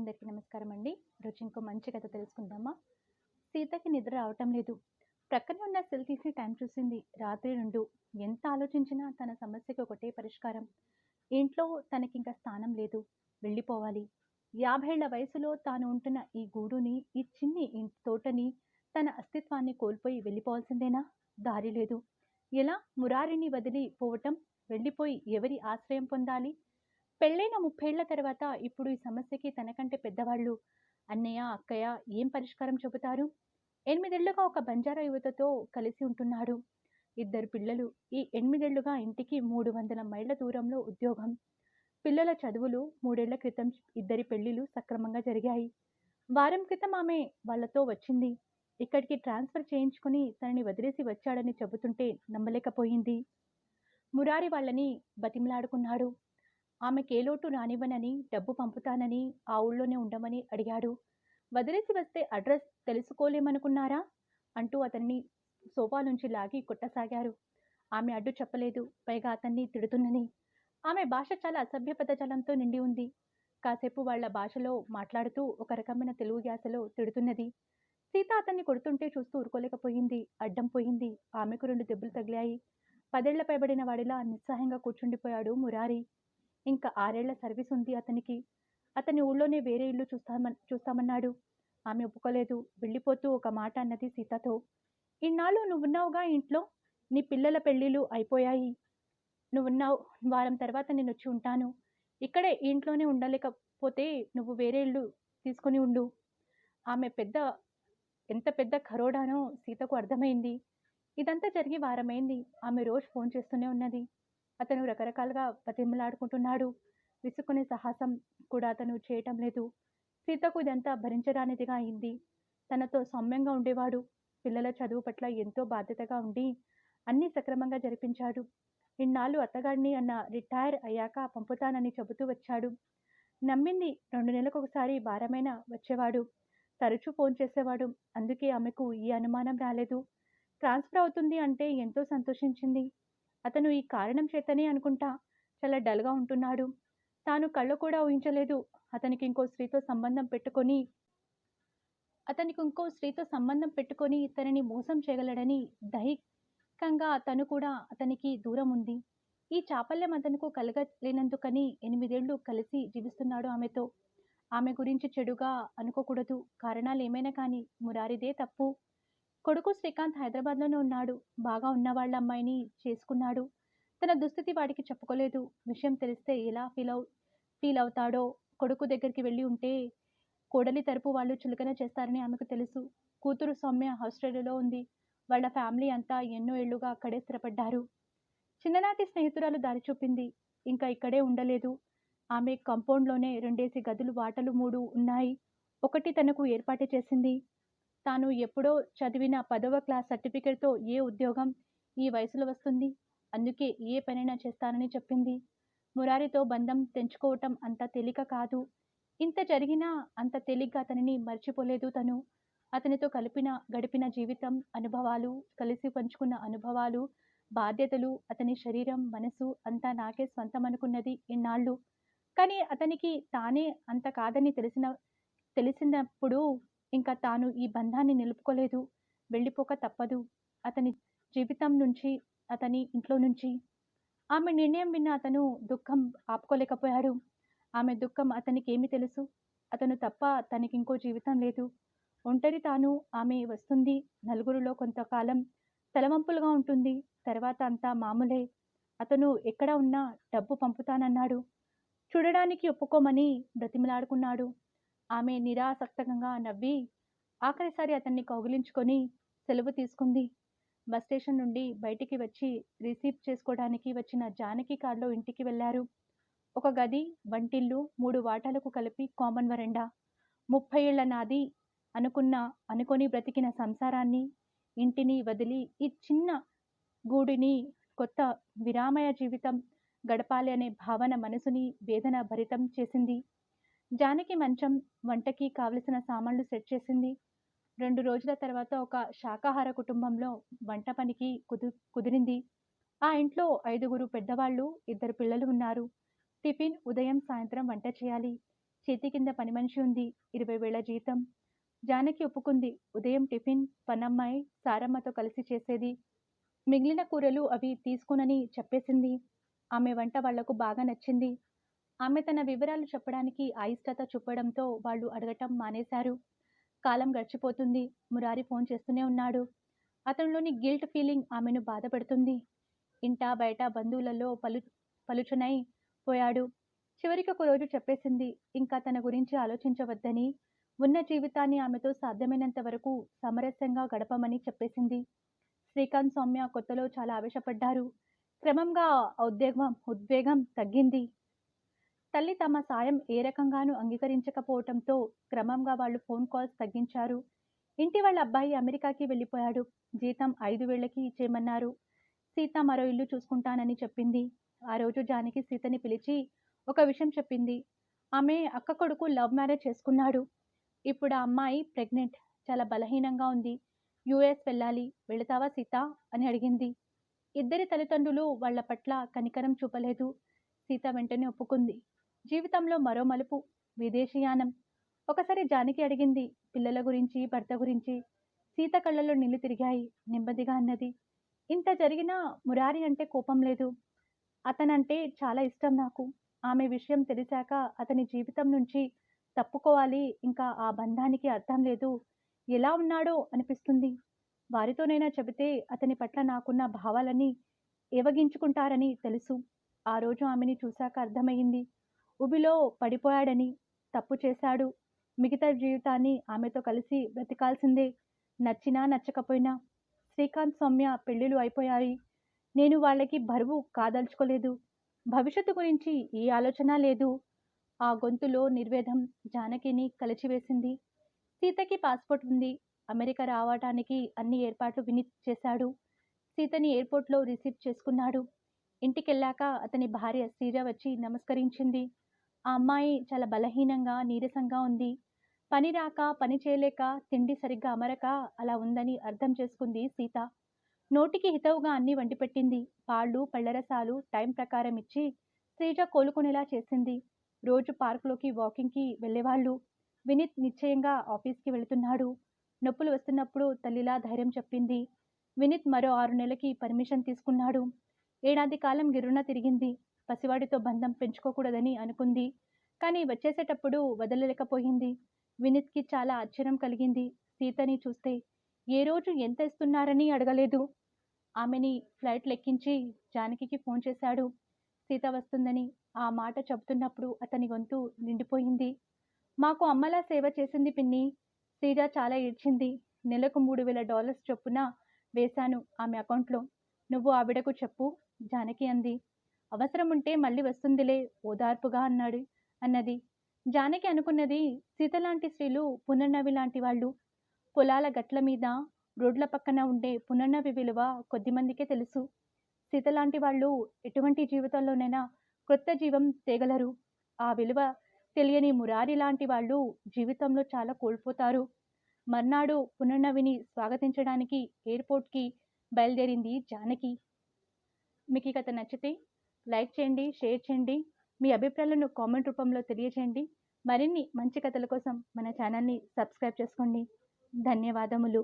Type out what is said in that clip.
అందరికీ నమస్కారం అండి. ఈరోజు ఇంకో మంచి కథ తెలుసుకుందామా? సీతకి నిద్ర రావటం లేదు. ప్రక్కనే ఉన్న సెల్ తీసి టైం చూసింది. రాత్రి 2. ఎంత ఆలోచించినా తన సమస్యకి ఒకటే పరిష్కారం. ఇంట్లో తనకింక స్థానం లేదు. వెళ్ళిపోవాలి. 50 ఏళ్ల వయసులో తాను ఉంటున్న ఈ గూడుని, ఈ చిన్ని తోటని, తన అస్తిత్వాన్ని కోల్పోయి వెళ్ళిపోవాల్సిందేనా? దారి లేదు. ఎలా మురారిని వదిలి పోవటం? వెళ్ళిపోయి ఎవరి ఆశ్రయం పొందాలి? పెళ్ళైన 30 ఏళ్ల తర్వాత ఇప్పుడు ఈ సమస్యకి తనకంటే పెద్దవాళ్ళు అన్నయ్య, అక్కయ్య ఏం పరిష్కారం చెబుతారు? 8 ఏళ్లుగా ఒక బంజారా యువతతో కలిసి ఉంటున్నాడు. 2 పిల్లలు. ఈ 8 ఏళ్లుగా ఇంటికి 300 మైళ్ళ దూరంలో ఉద్యోగం. పిల్లల చదువులు. 3 ఏళ్ల క్రితం ఇద్దరి పెళ్లిళ్లు సక్రమంగా జరిగాయి. వారం క్రితం ఆమె వాళ్ళతో వచ్చింది. ఇక్కడికి ట్రాన్స్ఫర్ చేయించుకుని తనని వదిలేసి వచ్చాడని చెబుతుంటే నమ్మలేకపోయింది. మురారి వాళ్ళని బతిమలాడుకున్నాడు. ఆమెకే లోటు రానివ్వనని, డబ్బు పంపుతానని, ఆ ఊళ్ళోనే ఉండమని అడిగాడు. వదిలేసి వస్తే అడ్రస్ తెలుసుకోలేమనుకున్నారా? అంటూ అతన్ని సోఫా నుంచి లాగి కొట్టసాగారు. ఆమె అడ్డు చెప్పలేదు. పైగా అతన్ని తిడుతున్నని. ఆమె భాష చాలా అసభ్య పదజాలంతో నిండి ఉంది. కాసేపు వాళ్ళ భాషలో మాట్లాడుతూ ఒక రకమైన తెలుగు యాసలో తిడుతున్నది. సీత అతన్ని కొడుతుంటే చూస్తూ ఊరుకోలేకపోయింది. అడ్డం పోయింది. ఆమెకు 2 దెబ్బలు తగిలాయి. 10 ఏళ్ల పైబడిన వాడిలా నిస్సహాయంగా కూర్చుండిపోయాడు మురారి. ఇంకా 6 ఏళ్ల సర్వీస్ ఉంది అతనికి. అతని ఊళ్ళోనే వేరే ఇల్లు చూస్తామన్నాడు. ఆమె ఒప్పుకోలేదు. వెళ్ళిపోతూ ఒక మాట అన్నది సీతతో. ఇన్నాళ్ళు నువ్వున్నావుగా ఇంట్లో. నీ పిల్లల పెళ్ళిళ్ళు అయిపోయాయి. నువ్వున్నావు. వారం తర్వాత నేనొచ్చి ఉంటాను. ఇక్కడే ఈ ఇంట్లోనే ఉండలేకపోతే నువ్వు వేరే ఇల్లు తీసుకుని ఉండు. ఆమె ఎంత పెద్ద ఖరోడానో సీతకు అర్థమైంది. ఇదంతా జరిగి వారమైంది. ఆమె రోజు ఫోన్ చేస్తూనే ఉన్నది. అతను రకరకాలుగా బతిమలాడుకుంటున్నాడు. విసుక్కునే సాహసం కూడా అతను చేయటం లేదు. సీతకు ఇదంతా భరించరానిదిగా అయింది. తనతో సౌమ్యంగా ఉండేవాడు. పిల్లల చదువు పట్ల ఎంతో బాధ్యతగా ఉండి అన్నీ సక్రమంగా జరిపించాడు. ఇన్నాళ్ళు అత్తగారిని అన్న రిటైర్ అయ్యాక పంపుతానని చెబుతూ వచ్చాడు. నమ్మింది. 2 నెలలకొకసారి వారమైనా వచ్చేవాడు. తరచూ ఫోన్ చేసేవాడు. అందుకే ఆమెకు ఈ అనుమానం రాలేదు. ట్రాన్స్ఫర్ అవుతుంది అంటే ఎంతో సంతోషించింది. అతను ఈ కారణం చేతనే అనుకుంటా చాలా డల్‌గా ఉంటున్నాడు. తాను కల్లో కూడా ఊహించలేదు అతనికింకో స్త్రీతో సంబంధం పెట్టుకొని తనని మోసం చేయగలడని. దైహికంగా తను కూడా అతనికి దూరం ఉంది. ఈ చాపల్యం అతనుకు కలగలేనందుకని 8 ఏళ్లు కలిసి జీవిస్తున్నాడు ఆమెతో. ఆమె గురించి చెడుగా అనుకోకూడదు. కారణాలేమైనా కానీ మురారిదే తప్పు. కొడుకు శ్రీకాంత్ హైదరాబాద్‌లోనే ఉన్నాడు. బాగా ఉన్నవాళ్ళ అమ్మాయిని చేసుకున్నాడు. తన దుస్థితి వాడికి చెప్పుకోలేదు. విషయం తెలిస్తే ఎలా ఫీలవుతాడో. కొడుకు దగ్గరికి వెళ్ళి ఉంటే కోడలి తరపు వాళ్ళు చులకన చేస్తారని ఆమెకు తెలుసు. కూతురు సౌమ్య ఆస్ట్రేలియాలో ఉంది. వాళ్ళ ఫ్యామిలీ అంతా ఎన్నో ఏళ్లుగా అక్కడే స్థిరపడ్డారు. చిన్ననాటి స్నేహితురాలు దారి చూపింది. ఇంకా ఇక్కడే ఉండలేదు. ఆమె కాంపౌండ్‌లోనే 2 గదులు వాటలు 3 ఉన్నాయి. ఒకటి తనకు ఏర్పాటు చేసింది. తాను ఎప్పుడో చదివిన 10వ క్లాస్ సర్టిఫికేట్‌తో ఏ ఉద్యోగం ఈ వయసులో వస్తుంది? అందుకే ఏ పనైనా చేస్తానని చెప్పింది. మురారితో బంధం తెంచుకోవటం అంత తేలిక కాదు. ఇంత జరిగినా అంత తేలిగ్గా అతనిని మర్చిపోలేదు తను. అతనితో గడిపిన జీవితం, అనుభవాలు, కలిసి పంచుకున్న అనుభవాలు, బాధ్యతలు, అతని శరీరం, మనసు అంతా నాకే స్వంతమనుకున్నది ఇన్నాళ్ళు. కానీ అతనికి తానే అంత కాదని తెలిసినప్పుడు ఇంకా తాను ఈ బంధాన్ని నిలుపుకోలేదు. వెళ్ళిపోక తప్పదు. అతని జీవితం నుంచి, అతని ఇంట్లో నుంచి. ఆమె నిర్ణయం విన్న అతను దుఃఖం ఆపుకోలేకపోయాడు. ఆమె దుఃఖం అతనికేమి తెలుసు? అతను తప్ప తనకింకో జీవితం లేదు. ఒంటరి తాను. ఆమె వస్తుంది. నలుగురిలో కొంతకాలం తలవంపులుగా ఉంటుంది. తర్వాత అంతా మామూలే. అతను ఎక్కడ ఉన్నా డబ్బు పంపుతానన్నాడు. చూడడానికి ఒప్పుకోమని బ్రతిమిలాడుకున్నాడు. ఆమె నిరాసక్తంగా నవ్వి ఆఖరిసారి అతన్ని కౌగిలించుకొని సెలవు తీసుకుంది. బస్ స్టేషన్ నుండి బయటికి వచ్చి రిసీవ్ చేసుకోవడానికి వచ్చిన జానకి కార్లో ఇంటికి వెళ్లారు. ఒక గది, వంటిల్లు, 3 వాటాలకు కలిపి కామన్ వరండా. 30 ఏళ్ల నాది అనుకొని బ్రతికిన సంసారాన్ని, ఇంటిని వదిలి ఈ చిన్న గూడిని కొత్త విరామయ జీవితం గడపాలి అనే భావన మనసుని వేదన భరితం చేసింది. జానకి మంచం, వంటకి కావలసిన సామాన్లు సెట్ చేసింది. 2 రోజుల తర్వాత ఒక శాకాహార కుటుంబంలో వంట పనికి కుదిరింది. ఆ ఇంట్లో 5గురు పెద్దవాళ్ళు, 2 పిల్లలు ఉన్నారు. టిఫిన్ ఉదయం, సాయంత్రం వంట చేయాలి. చేతి కింద పని మనిషి ఉంది. 20,000 జీతం. జానకి ఒప్పుకుంది. ఉదయం టిఫిన్ పనమ్మాయి సారమ్మతో కలిసి చేసేది. మిగిలిన కూరలు అవి తీసుకోనని చెప్పేసింది. ఆమె వంట వాళ్లకు బాగా నచ్చింది. ఆమె తన వివరాలు చెప్పడానికి అయిష్టత చూపడంతో వాళ్ళు అడగటం మానేశారు. కాలం గడిచిపోతుంది. మురారి ఫోన్ చేస్తూనే ఉన్నాడు. అతనిలోని గిల్ట్ ఫీలింగ్ ఆమెను బాధపెడుతుంది. ఇంటా బయట బంధువులలో పలుచనై పోయాడు. చివరికి ఒక రోజు చెప్పేసింది ఇంకా తన గురించి ఆలోచించవద్దని, ఉన్న జీవితాన్ని ఆమెతో సాధ్యమైనంత వరకు సామరస్యంగా గడపమని చెప్పేసింది. శ్రీకాంత్, సౌమ్య కొత్తలో చాలా ఆవేశపడ్డారు. క్రమంగా ఆ ఉద్వేగం తగ్గింది. తల్లి తమ సాయం ఏ రకంగానూ అంగీకరించకపోవటంతో క్రమంగా వాళ్ళు ఫోన్ కాల్స్ తగ్గించారు. ఇంటి వాళ్ళ అబ్బాయి అమెరికాకి వెళ్ళిపోయాడు. జీతం 5,000కి ఇచ్చేయమన్నారు. సీత మరో ఇల్లు చూసుకుంటానని చెప్పింది. ఆ రోజు జానకి సీతని పిలిచి ఒక విషయం చెప్పింది. ఆమె అక్క కొడుకు లవ్ మ్యారేజ్ చేసుకున్నాడు. ఇప్పుడు ఆ అమ్మాయి ప్రెగ్నెంట్. చాలా బలహీనంగా ఉంది. యుఎస్ వెళ్ళాలి. వెళతావా సీత అని అడిగింది. ఇద్దరి తల్లిదండ్రులు వాళ్ల పట్ల కనికరం చూపలేదు. సీత వెంటనే ఒప్పుకుంది. జీవితంలో మరో మలుపు, విదేశీయానం. ఒకసారి జానకి అడిగింది పిల్లల గురించి, భర్త గురించి. సీత కళ్ళలో నీళ్లు తిరిగాయి. నెమ్మదిగా అన్నది, ఇంత జరిగినా మురారి అంటే కోపం లేదు. అతనంటే చాలా ఇష్టం నాకు. ఆమె విషయం తెలిసాక అతని జీవితం నుంచి తప్పుకోవాలి. ఇంకా ఆ బంధానికి అర్థం లేదు. ఎలా ఉన్నాడో అనిపిస్తుంది. వారితోనైనా చెబితే అతని పట్ల నాకున్న భావాలని ఏవగించుకుంటారని తెలుసు. ఆ రోజు ఆమెని చూశాక అర్థమయ్యింది. ఉబిలో పడిపోయాడని. తప్పు చేశాడు. మిగతా జీవితాన్ని ఆమెతో కలిసి బ్రతికాల్సిందే. నచ్చినా నచ్చకపోయినా. శ్రీకాంత్, సౌమ్య పెళ్లిళ్ళు అయిపోయాయి. నేను వాళ్ళకి బరువు కాదలుచుకోలేదు. భవిష్యత్తు గురించి ఏ ఆలోచన లేదు. ఆ గొంతులో నిర్వేదం జానకిని కలిచివేసింది. సీతకి పాస్పోర్ట్ ఉంది. అమెరికా రావటానికి అన్ని ఏర్పాట్లు వినీత్ చేశాడు. సీతని ఎయిర్పోర్ట్లో రిసీవ్ చేసుకున్నాడు. ఇంటికెళ్ళాక అతని భార్య శ్రీజ వచ్చి నమస్కరించింది. ఆ అమ్మాయి చాలా బలహీనంగా, నీరసంగా ఉంది. పని రాక, పని చేయలేక, తిండి సరిగ్గా అమరక అలా ఉందని అర్థం చేసుకుంది సీత. నోటికి హితవుగా అన్నీ వండిపెట్టింది. పాళ్ళు, పళ్ళరసాలు టైం ప్రకారం ఇచ్చి శ్రీజ కోలుకునేలా చేసింది. రోజు పార్కులోకి వాకింగ్కి వెళ్ళేవాళ్ళు. వినీత్ నిశ్చయంగా ఆఫీస్కి వెళుతున్నాడు. నొప్పులు వస్తున్నప్పుడు తల్లిలా ధైర్యం చెప్పింది. వినీత్ మరో 6 నెలలకి పర్మిషన్ తీసుకున్నాడు. ఏడాది కాలం గిర్రున తిరిగింది. పసివాడితో బంధం పెంచుకోకూడదని అనుకుంది. కానీ వచ్చేసేటప్పుడు వదలలేకపోయింది. వినీత్కి చాలా ఆశ్చర్యం కలిగింది. సీతని చూస్తే ఏ రోజు ఎంత ఇస్తున్నారని అడగలేదు. ఆమెని ఫ్లైట్ లెక్కించి జానకికి ఫోన్ చేశాడు. సీత వస్తుందని. ఆ మాట చెబుతున్నప్పుడు అతని గొంతు నిండిపోయింది. మాకు అమ్మలా సేవ చేసింది పిన్ని. శ్రీజ చాలా ఏడ్చింది. నెలకు $3,000 చొప్పున వేశాను ఆమె అకౌంట్లో. నువ్వు ఆవిడకు చెప్పు జానకి అంది. అవసరం ఉంటే మళ్ళీ వస్తుందిలే ఓదార్పుగా అన్నది. జానకి అనుకున్నది సీత లాంటి స్త్రీలు పునర్నవి లాంటి వాళ్ళు. పొలాల గట్ల మీద, రోడ్ల పక్కన ఉండే పునర్నవి విలువ కొద్దిమందికే తెలుసు. సీతలాంటి వాళ్ళు ఎటువంటి జీవితంలోనైనా కొత్త జీవం తేగలరు. ఆ విలువ తెలియని మురారి లాంటి వాళ్ళు జీవితంలో చాలా కోల్పోతారు. మర్నాడు పునర్నవిని స్వాగతించడానికి ఎయిర్పోర్ట్కి బయలుదేరింది జానకి. మీకు ఈ కథ నచ్చితే లైక్ చేయండి, షేర్ చేయండి. మీ అభిప్రాయాలను కామెంట్ రూపంలో తెలియజేయండి. మరిన్ని మంచి కథల కోసం మన ఛానల్ని సబ్స్క్రైబ్ చేసుకోండి. ధన్యవాదములు.